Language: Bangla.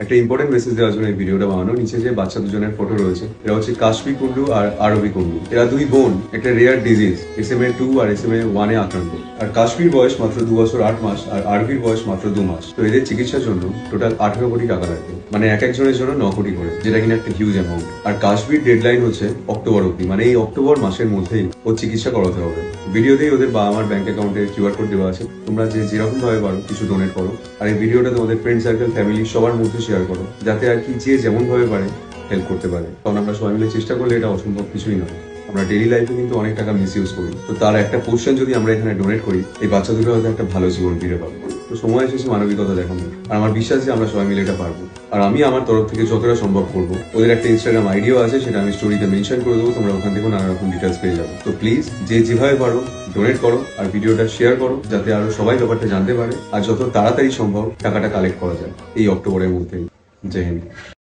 একটা ইম্পর্টেন্ট মেসেজ দেওয়ার জন্য এই ভিডিওটা বানানো। নিচে যে বাচ্চা দুজনের ফটো রয়েছে, এরা হচ্ছে কাশ্মীর কুন্ডু আর আরবি কুন্ডু। এরা দুই বোন, একটা রেয়ার ডিজিজ SMA-2 আর SMA-1 আক্রান্ত। আর কাশ্মীর বয়স মাত্র 2 বছর 8 মাস আর আরবির বয়স মাত্র 2 মাস। তো এদের চিকিৎসার জন্য টোটাল 18 কোটি টাকা লাগবে, মানে এক একজনের জন্য 9 কোটি করে, যেটা কিনা একটা হিউজ অ্যামাউন্ট। আর কাশ্মীর ডেডলাইন হচ্ছে অক্টোবর অব্দি, মানে এই অক্টোবর মাসের মধ্যেই ওর চিকিৎসা করাতে হবে। ভিডিওতেই ওদের বাবা মার ব্যাংক অ্যাকাউন্টের QR কোড দেওয়া আছে, তোমরা যেরকম ভাবে পারো কিছু ডোনেট করো। আর এই ভিডিওটা তোমাদের ফ্রেন্ড সার্কেল, ফ্যামিলি সবার মধ্যে শেয়ার করো, যাতে আর কি যে যেমন ভাবে পারে হেল্প করতে পারে। কারণ আমরা সবাই মিলে চেষ্টা করলে এটা অসম্ভব কিছুই নয়। আমরা ডেইলি লাইফে কিন্তু অনেক টাকা মিস ইউজ করি, তো তার একটা পোর্শন যদি আমরা এখানে ডোনেট করি, এই বাচ্চা দুটো হয়তো একটা ভালো জীবন ফিরে পাবো। তো সময় এসেছে মানবিকতা দেখানো, আর আমার বিশ্বাস যে আমরা সবাই মিলে এটা পারবো। আর আমি আমার তরফ থেকে যতটা সম্ভব করবো। ওদের একটা ইনস্টাগ্রাম আইডিও আছে, সেটা আমি স্টোরিতে মেনশন করে দেবো, তোমরা ওখান থেকে নানা রকম ডিটেলস পেয়ে যাবে। তো প্লিজ যে যেভাবে পারো ডোনেট করো আর ভিডিওটা শেয়ার করো, যাতে আরো সবাই ব্যাপারটা জানতে পারে আর যত তাড়াতাড়ি সম্ভব টাকাটা কালেক্ট করা যায় এই অক্টোবরের মধ্যেই। জয় হিন্দ।